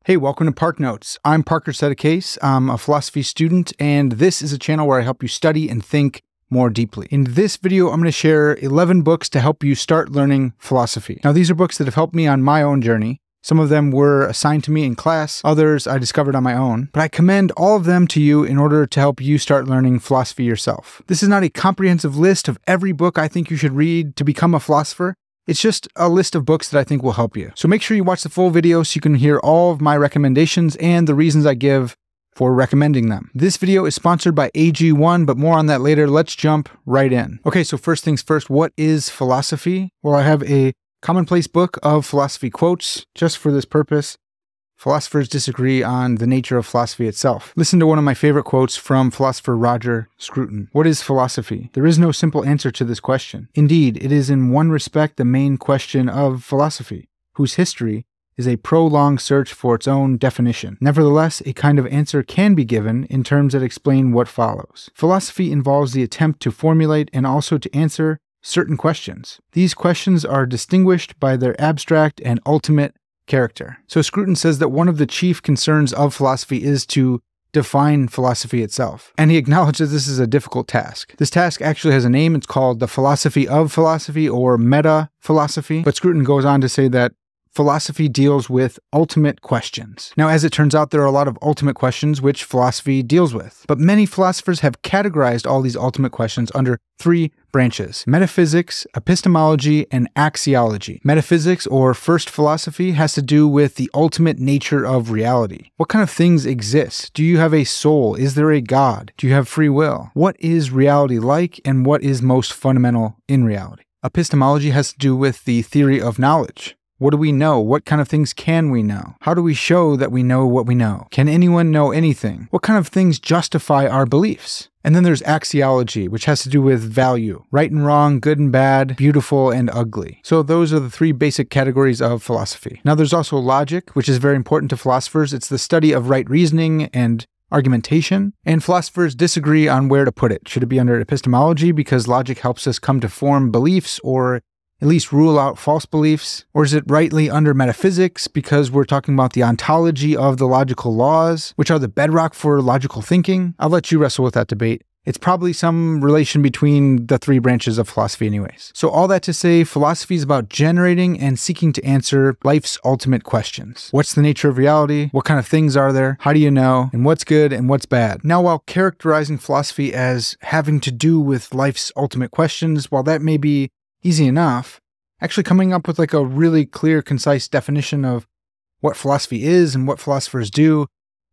Hey, welcome to ParkNotes. I'm Parker Sedecase. I'm a philosophy student, and this is a channel where I help you study and think more deeply. In this video, I'm going to share 11 books to help you start learning philosophy. Now, these are books that have helped me on my own journey. Some of them were assigned to me in class, others I discovered on my own, but I commend all of them to you in order to help you start learning philosophy yourself. This is not a comprehensive list of every book I think you should read to become a philosopher. It's just a list of books that I think will help you. So make sure you watch the full video so you can hear all of my recommendations and the reasons I give for recommending them. This video is sponsored by AG1, but more on that later. Let's jump right in. Okay, so first things first, what is philosophy? Well, I have a commonplace book of philosophy quotes just for this purpose. Philosophers disagree on the nature of philosophy itself. Listen to one of my favorite quotes from philosopher Roger Scruton. What is philosophy? There is no simple answer to this question. Indeed, it is in one respect the main question of philosophy, whose history is a prolonged search for its own definition. Nevertheless, a kind of answer can be given in terms that explain what follows. Philosophy involves the attempt to formulate and also to answer certain questions. These questions are distinguished by their abstract and ultimate character. So Scruton says that one of the chief concerns of philosophy is to define philosophy itself. And he acknowledges this is a difficult task. This task actually has a name. It's called the philosophy of philosophy, or meta-philosophy. But Scruton goes on to say that philosophy deals with ultimate questions. Now, as it turns out, there are a lot of ultimate questions which philosophy deals with. But many philosophers have categorized all these ultimate questions under three branches: metaphysics, epistemology, and axiology. Metaphysics, or first philosophy, has to do with the ultimate nature of reality. What kind of things exist? Do you have a soul? Is there a God? Do you have free will? What is reality like, and what is most fundamental in reality? Epistemology has to do with the theory of knowledge. What do we know? What kind of things can we know? How do we show that we know what we know? Can anyone know anything? What kind of things justify our beliefs? And then there's axiology, which has to do with value. Right and wrong, good and bad, beautiful and ugly. So those are the three basic categories of philosophy. Now there's also logic, which is very important to philosophers. It's the study of right reasoning and argumentation, and philosophers disagree on where to put it. Should it be under epistemology because logic helps us come to form beliefs, or at least rule out false beliefs? Or is it rightly under metaphysics because we're talking about the ontology of the logical laws, which are the bedrock for logical thinking? I'll let you wrestle with that debate. It's probably some relation between the three branches of philosophy anyways. So all that to say, philosophy is about generating and seeking to answer life's ultimate questions. What's the nature of reality? What kind of things are there? How do you know? And what's good and what's bad? Now, while characterizing philosophy as having to do with life's ultimate questions, while that may be easy enough, actually coming up with like a really clear, concise definition of what philosophy is and what philosophers do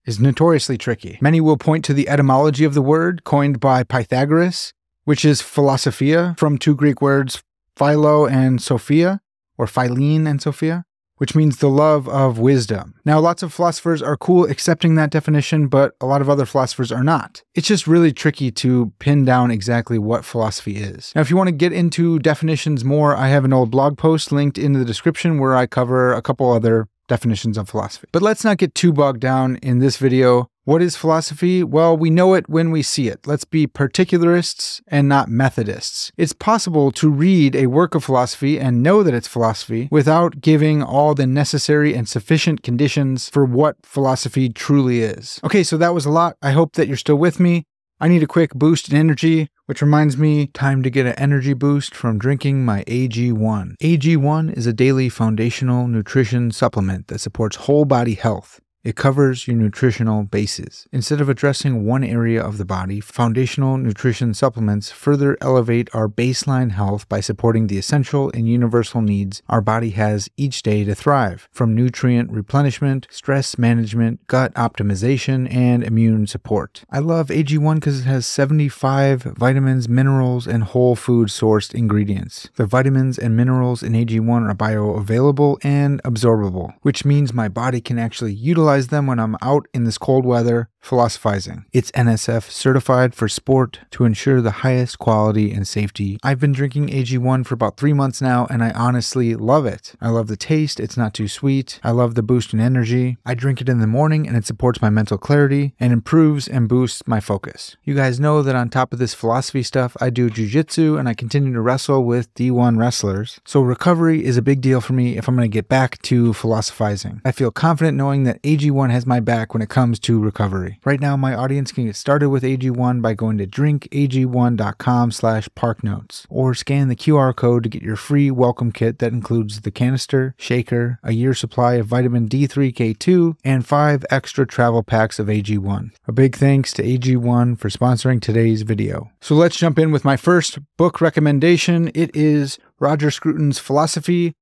is notoriously tricky. Many will point to the etymology of the word coined by Pythagoras, which is philosophia, from two Greek words, philo and sophia, or philene and sophia, which means the love of wisdom. Now, lots of philosophers are cool accepting that definition, but a lot of other philosophers are not. It's just really tricky to pin down exactly what philosophy is. Now, if you want to get into definitions more, I have an old blog post linked in the description where I cover a couple other definitions of philosophy. But let's not get too bogged down in this video. What is philosophy? Well, we know it when we see it. Let's be particularists and not Methodists. It's possible to read a work of philosophy and know that it's philosophy without giving all the necessary and sufficient conditions for what philosophy truly is. Okay, so that was a lot. I hope that you're still with me. I need a quick boost in energy, which reminds me, time to get an energy boost from drinking my AG1. AG1 is a daily foundational nutrition supplement that supports whole body health. It covers your nutritional bases. Instead of addressing one area of the body, foundational nutrition supplements further elevate our baseline health by supporting the essential and universal needs our body has each day to thrive, from nutrient replenishment, stress management, gut optimization, and immune support. I love AG1 because it has 75 vitamins, minerals, and whole food sourced ingredients. The vitamins and minerals in AG1 are bioavailable and absorbable, which means my body can actually utilize them when I'm out in this cold weather philosophizing. It's NSF certified for sport to ensure the highest quality and safety. I've been drinking AG1 for about 3 months now, and I honestly love it. I love the taste. It's not too sweet. I love the boost in energy. I drink it in the morning, and it supports my mental clarity and improves and boosts my focus. You guys know that on top of this philosophy stuff, I do jujitsu, and I continue to wrestle with D1 wrestlers. So recovery is a big deal for me if I'm going to get back to philosophizing. I feel confident knowing that AG1 has my back when it comes to recovery. Right now, my audience can get started with AG1 by going to drinkag1.com/ParkNotes or scan the QR code to get your free welcome kit that includes the canister, shaker, a year's supply of vitamin D3K2, and 5 extra travel packs of AG1. A big thanks to AG1 for sponsoring today's video. So let's jump in with my first book recommendation. It is Roger Scruton's Philosophy,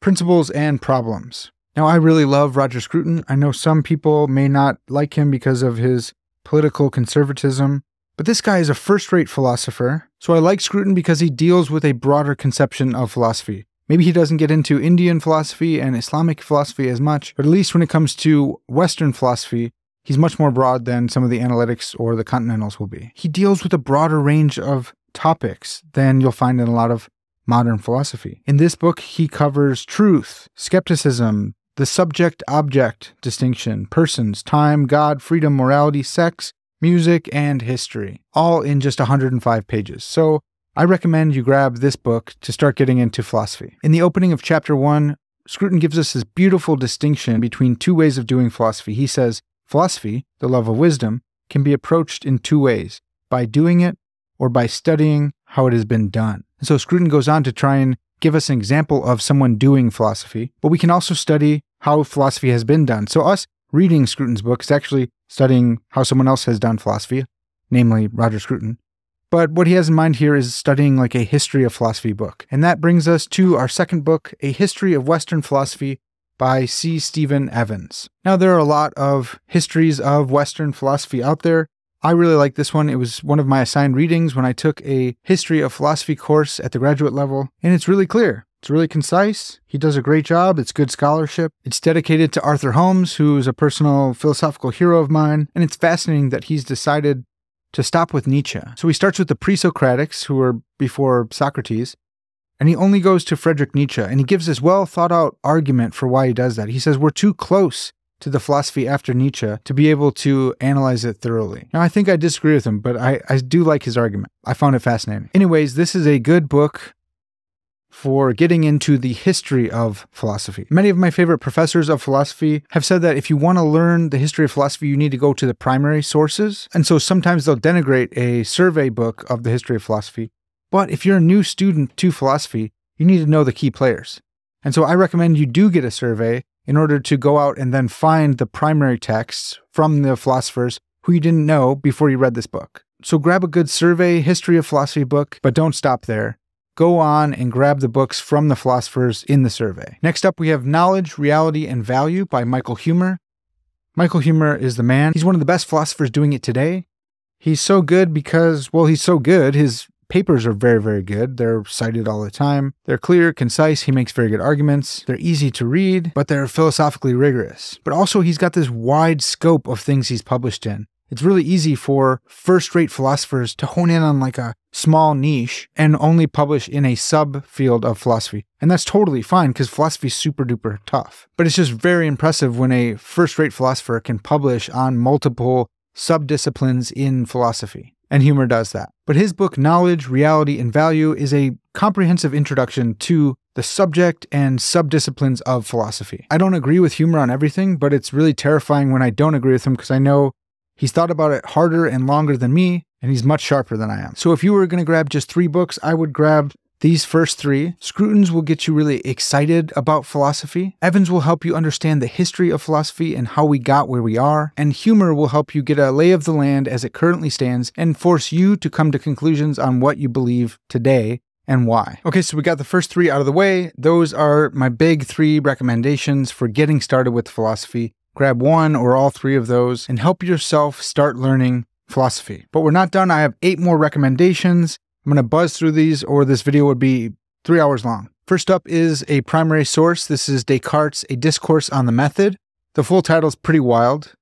Principles and Problems. Now, I really love Roger Scruton. I know some people may not like him because of his political conservatism, but this guy is a first-rate philosopher. So I like Scruton because he deals with a broader conception of philosophy. Maybe he doesn't get into Indian philosophy and Islamic philosophy as much, but at least when it comes to Western philosophy, he's much more broad than some of the analytics or the continentals will be. He deals with a broader range of topics than you'll find in a lot of modern philosophy. In this book, he covers truth, skepticism, the subject-object distinction, persons, time, God, freedom, morality, sex, music, and history, all in just 105 pages. So I recommend you grab this book to start getting into philosophy. In the opening of chapter 1, Scruton gives us this beautiful distinction between two ways of doing philosophy. He says, philosophy, the love of wisdom, can be approached in two ways, by doing it or by studying how it has been done. And so Scruton goes on to try and give us an example of someone doing philosophy, but we can also study how philosophy has been done. So us reading Scruton's book is actually studying how someone else has done philosophy, namely Roger Scruton. But what he has in mind here is studying like a history of philosophy book. And that brings us to our second book, A History of Western Philosophy by C. Stephen Evans. Now, there are a lot of histories of Western philosophy out there. I really like this one. It was one of my assigned readings when I took a history of philosophy course at the graduate level, and it's really clear. It's really concise. He does a great job. It's good scholarship. It's dedicated to Arthur Holmes, who's a personal philosophical hero of mine, and it's fascinating that he's decided to stop with Nietzsche. So he starts with the pre-Socratics, who were before Socrates, and he only goes to Friedrich Nietzsche, and he gives this well-thought-out argument for why he does that. He says, we're too close to the philosophy after Nietzsche to be able to analyze it thoroughly. Now, I think I disagree with him, but I do like his argument. I found it fascinating. Anyways, this is a good book for getting into the history of philosophy. Many of my favorite professors of philosophy have said that if you want to learn the history of philosophy, you need to go to the primary sources. And so sometimes they'll denigrate a survey book of the history of philosophy. But if you're a new student to philosophy, you need to know the key players. And so I recommend you do get a survey in order to go out and then find the primary texts from the philosophers who you didn't know before you read this book. So grab a good survey history of philosophy book, but don't stop there. Go on and grab the books from the philosophers in the survey. Next up, we have Knowledge, Reality, and Value by Michael Huemer. Michael Huemer is the man. He's one of the best philosophers doing it today. He's so good because, well, he's so good. His papers are very, very good. They're cited all the time. They're clear, concise. He makes very good arguments. They're easy to read, but they're philosophically rigorous. But also, he's got this wide scope of things he's published in. It's really easy for first-rate philosophers to hone in on like a small niche and only publish in a subfield of philosophy. And that's totally fine because philosophy is super duper tough. But it's just very impressive when a first-rate philosopher can publish on multiple subdisciplines in philosophy. And Huemer does that. But his book, Knowledge, Reality, and Value, is a comprehensive introduction to the subject and subdisciplines of philosophy. I don't agree with Huemer on everything, but it's really terrifying when I don't agree with him because I know he's thought about it harder and longer than me, and he's much sharper than I am. So if you were going to grab just 3 books, I would grab these first 3. Scruton's will get you really excited about philosophy. Evans will help you understand the history of philosophy and how we got where we are. And Huemer will help you get a lay of the land as it currently stands and force you to come to conclusions on what you believe today and why. Okay, so we got the first 3 out of the way. Those are my big 3 recommendations for getting started with philosophy. Grab 1 or all 3 of those and help yourself start learning philosophy. But we're not done. I have 8 more recommendations. I'm going to buzz through these or this video would be 3 hours long. First up is a primary source. This is Descartes, A Discourse on the Method. The full title is pretty wild.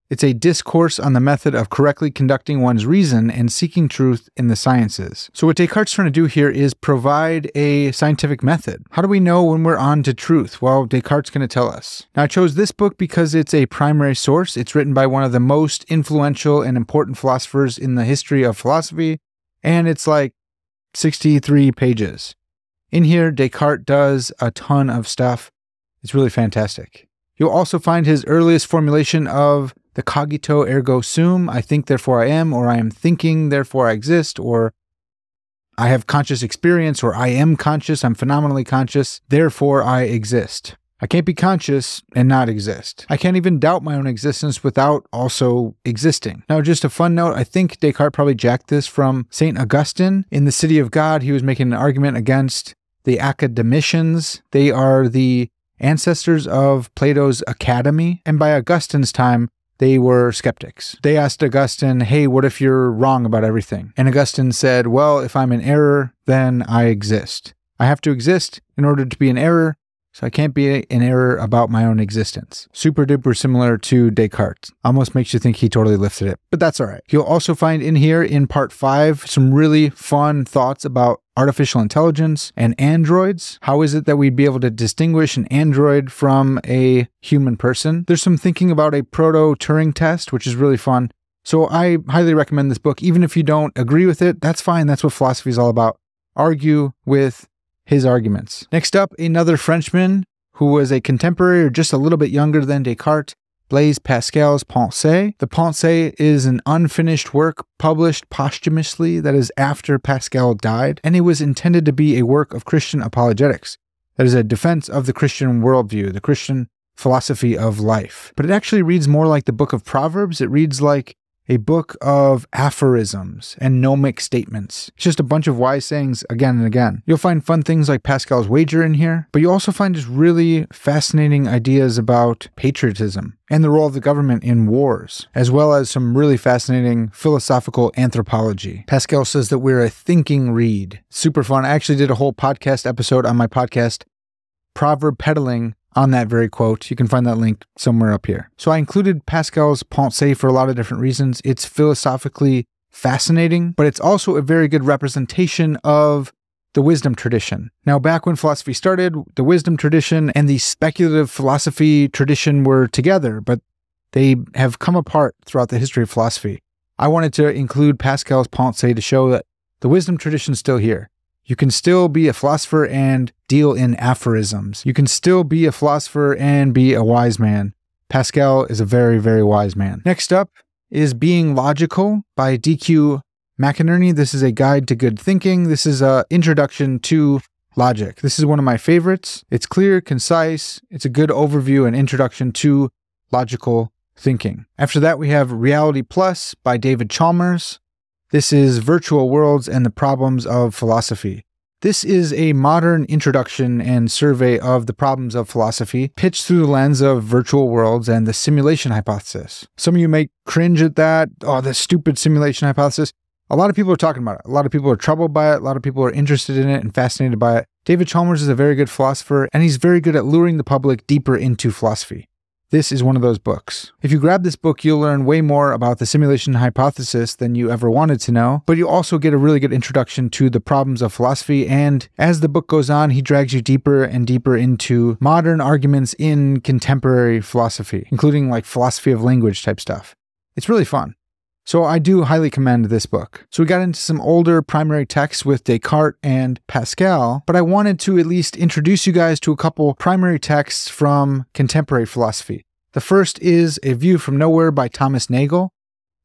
It's a discourse on the method of correctly conducting one's reason and seeking truth in the sciences. So what Descartes is trying to do here is provide a scientific method. How do we know when we're on to truth? Well, Descartes is going to tell us. Now, I chose this book because it's a primary source. It's written by one of the most influential and important philosophers in the history of philosophy, and it's like 63 pages. In here, Descartes does a ton of stuff. It's really fantastic. You'll also find his earliest formulation of the cogito ergo sum, I think therefore I am, or I am thinking therefore I exist, or I have conscious experience, or I am conscious, I'm phenomenally conscious, therefore I exist. I can't be conscious and not exist. I can't even doubt my own existence without also existing. Now, just a fun note, I think Descartes probably jacked this from St. Augustine. In The City of God, he was making an argument against the academicians. They are the ancestors of Plato's Academy, and by Augustine's time, they were skeptics. They asked Augustine, hey, what if you're wrong about everything? And Augustine said, well, if I'm in error, then I exist. I have to exist in order to be in error, so I can't be in error about my own existence. Super duper similar to Descartes. Almost makes you think he totally lifted it, but that's all right. You'll also find in here in part 5 some really fun thoughts about artificial intelligence and androids. How is it that we'd be able to distinguish an android from a human person? There's some thinking about a proto-Turing test, which is really fun. So I highly recommend this book. Even if you don't agree with it, that's fine. That's what philosophy is all about. Argue with his arguments. Next up, another Frenchman who was a contemporary or just a little bit younger than Descartes, Blaise Pascal's Pensées. The Pensées is an unfinished work published posthumously, that is after Pascal died, and it was intended to be a work of Christian apologetics. That is a defense of the Christian worldview, the Christian philosophy of life. But it actually reads more like the book of Proverbs. It reads like a book of aphorisms and gnomic statements. It's just a bunch of wise sayings again and again. You'll find fun things like Pascal's wager in here, but you also find just really fascinating ideas about patriotism and the role of the government in wars, as well as some really fascinating philosophical anthropology. Pascal says that we're a thinking read. Super fun. I actually did a whole podcast episode on my podcast, Proverb Peddling, on that very quote. You can find that link somewhere up here. So I included Pascal's Pensées for a lot of different reasons. It's philosophically fascinating, but it's also a very good representation of the wisdom tradition. Now, back when philosophy started, the wisdom tradition and the speculative philosophy tradition were together, but they have come apart throughout the history of philosophy. I wanted to include Pascal's Pensées to show that the wisdom tradition is still here. You can still be a philosopher and deal in aphorisms. You can still be a philosopher and be a wise man. Pascal is a very, very wise man. Next up is Being Logical by D.Q. McInerny. This is a guide to good thinking. This is an introduction to logic. This is one of my favorites. It's clear, concise. It's a good overview and introduction to logical thinking. After that, we have Reality Plus by David Chalmers. This is Virtual Worlds and the Problems of Philosophy. This is a modern introduction and survey of the problems of philosophy, pitched through the lens of virtual worlds and the simulation hypothesis. Some of you may cringe at that. Oh, the stupid simulation hypothesis. A lot of people are talking about it. A lot of people are troubled by it. A lot of people are interested in it and fascinated by it. David Chalmers is a very good philosopher, and he's very good at luring the public deeper into philosophy. This is one of those books. If you grab this book, you'll learn way more about the simulation hypothesis than you ever wanted to know, but you also get a really good introduction to the problems of philosophy, and as the book goes on, he drags you deeper and deeper into modern arguments in contemporary philosophy, including like philosophy of language type stuff. It's really fun. So I do highly commend this book. So we got into some older primary texts with Descartes and Pascal, but I wanted to at least introduce you guys to a couple primary texts from contemporary philosophy. The first is A View from Nowhere by Thomas Nagel.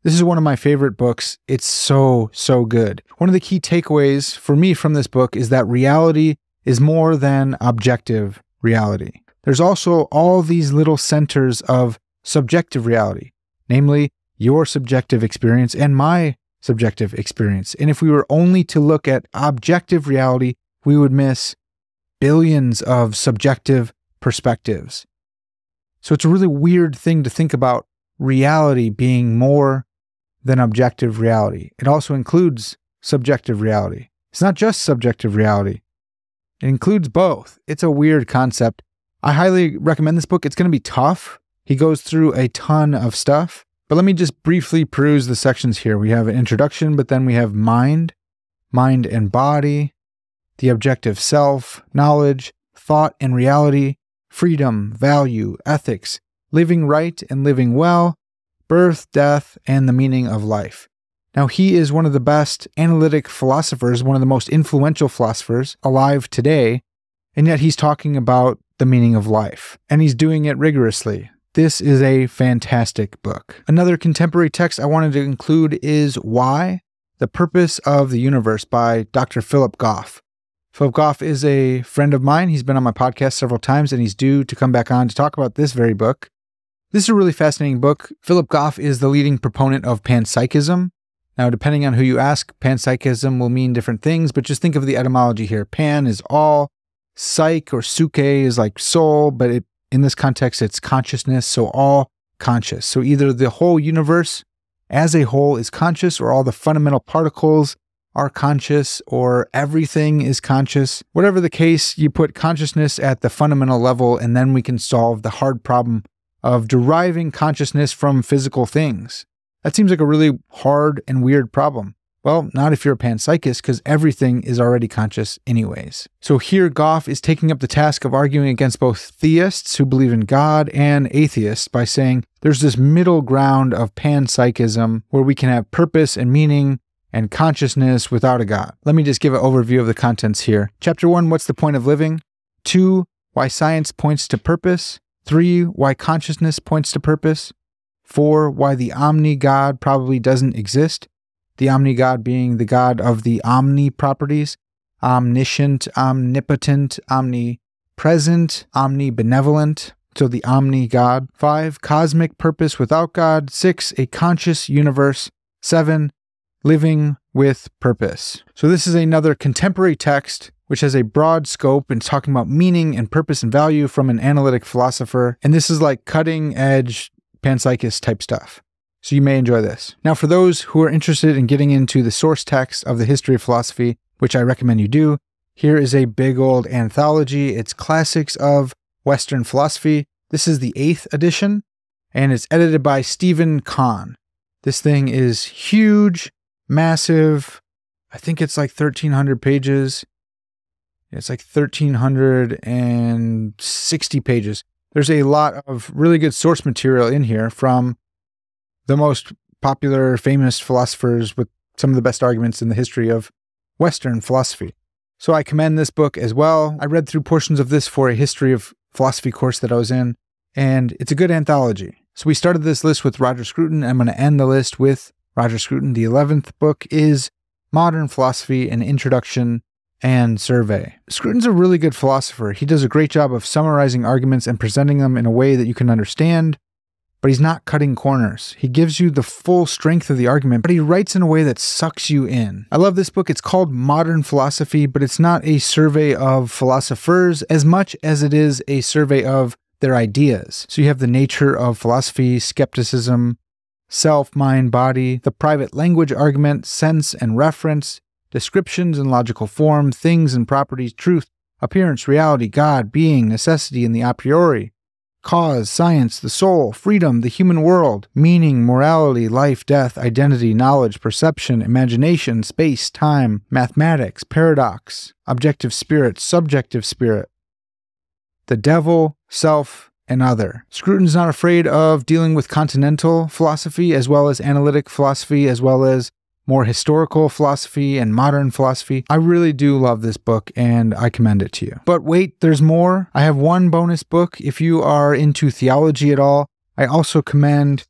This is one of my favorite books. It's so good. One of the key takeaways for me from this book is that reality is more than objective reality. There's also all these little centers of subjective reality, namely your subjective experience and my subjective experience. And if we were only to look at objective reality, we would miss billions of subjective perspectives. So it's a really weird thing to think about reality being more than objective reality. It also includes subjective reality. It's not just subjective reality. It includes both. It's a weird concept. I highly recommend this book. It's going to be tough. He goes through a ton of stuff. But let me just briefly peruse the sections here. We have an introduction, but then we have mind and body, the objective self, knowledge, thought and reality, freedom, value, ethics, living right and living well, birth, death, and the meaning of life. Now, he is one of the best analytic philosophers, one of the most influential philosophers alive today, and yet he's talking about the meaning of life, and he's doing it rigorously. This is a fantastic book. Another contemporary text I wanted to include is Why? The Purpose of the Universe by Dr. Philip Goff. Philip Goff is a friend of mine. He's been on my podcast several times, and he's due to come back on to talk about this very book. This is a really fascinating book. Philip Goff is the leading proponent of panpsychism. Now, depending on who you ask, panpsychism will mean different things, but just think of the etymology here. Pan is all, psyche or psyche is like soul, but in this context, it's consciousness, so all conscious. So either the whole universe as a whole is conscious, or all the fundamental particles are conscious, or everything is conscious. Whatever the case, you put consciousness at the fundamental level, and then we can solve the hard problem of deriving consciousness from physical things. That seems like a really hard and weird problem. Well, not if you're a panpsychist, because everything is already conscious anyways. So here Goff is taking up the task of arguing against both theists who believe in God and atheists by saying there's this middle ground of panpsychism where we can have purpose and meaning and consciousness without a God. Let me just give an overview of the contents here. Chapter 1, what's the point of living? 2, why science points to purpose. 3, why consciousness points to purpose. 4, why the omni-God probably doesn't exist. The omni-God being the God of the omni properties, omniscient, omnipotent, omnipresent, omnibenevolent, so the omni-God. 5, cosmic purpose without God. 6, a conscious universe. 7, living with purpose. So this is another contemporary text which has a broad scope and talking about meaning and purpose and value from an analytic philosopher. And this is like cutting edge panpsychist type stuff. So you may enjoy this. Now, for those who are interested in getting into the source text of the history of philosophy, which I recommend you do, here is a big old anthology. It's Classics of Western Philosophy. This is the 8th edition, and it's edited by Stephen Cahn. This thing is huge, massive. I think it's like 1,300 pages. It's like 1,360 pages. There's a lot of really good source material in here from the most popular, famous philosophers with some of the best arguments in the history of Western philosophy. So I commend this book as well. I read through portions of this for a history of philosophy course that I was in, and it's a good anthology. So we started this list with Roger Scruton. I'm going to end the list with Roger Scruton. The 11th book is Modern Philosophy, an Introduction and Survey. Scruton's a really good philosopher. He does a great job of summarizing arguments and presenting them in a way that you can understand, but he's not cutting corners. He gives you the full strength of the argument, but he writes in a way that sucks you in. I love this book. It's called Modern Philosophy, but it's not a survey of philosophers as much as it is a survey of their ideas. So you have the nature of philosophy, skepticism, self, mind, body, the private language argument, sense and reference, descriptions and logical form, things and properties, truth, appearance, reality, God, being, necessity and the a priori, cause, science, the soul, freedom, the human world, meaning, morality, life, death, identity, knowledge, perception, imagination, space, time, mathematics, paradox, objective spirit, subjective spirit, the devil, self, and other. Scruton's not afraid of dealing with continental philosophy as well as analytic philosophy as well as more historical philosophy and modern philosophy. I really do love this book and I commend it to you. But wait, there's more. I have one bonus book if you are into theology at all. I also commend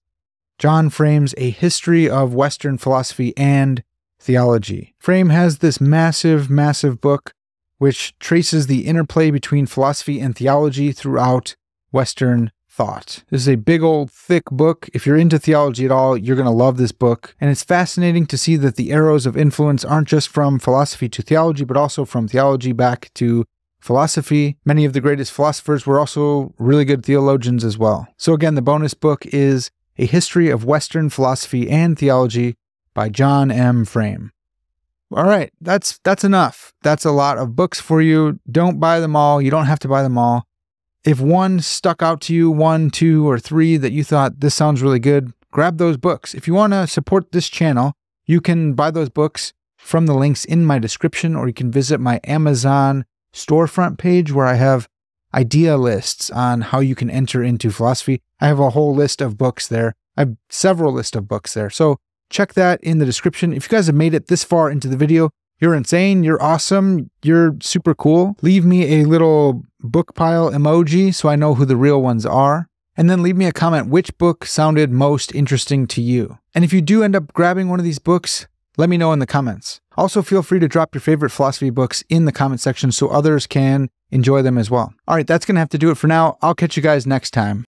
John Frame's A History of Western Philosophy and Theology. Frame has this massive, massive book which traces the interplay between philosophy and theology throughout Western thought. This is a big old thick book. If you're into theology at all, you're going to love this book. And it's fascinating to see that the arrows of influence aren't just from philosophy to theology, but also from theology back to philosophy. Many of the greatest philosophers were also really good theologians as well. So again, the bonus book is A History of Western Philosophy and Theology by John M. Frame. All right, that's enough. That's a lot of books for you. Don't buy them all. You don't have to buy them all. If one stuck out to you, 1, 2, or 3 that you thought this sounds really good, grab those books. If you want to support this channel, you can buy those books from the links in my description, or you can visit my Amazon storefront page where I have idea lists on how you can enter into philosophy. I have a whole list of books there. I have several lists of books there. So check that in the description. If you guys have made it this far into the video, you're insane, you're awesome, you're super cool. Leave me a little book pile emoji so I know who the real ones are. And then leave me a comment which book sounded most interesting to you. And if you do end up grabbing one of these books, let me know in the comments. Also, feel free to drop your favorite philosophy books in the comment section so others can enjoy them as well. All right, that's going to have to do it for now. I'll catch you guys next time.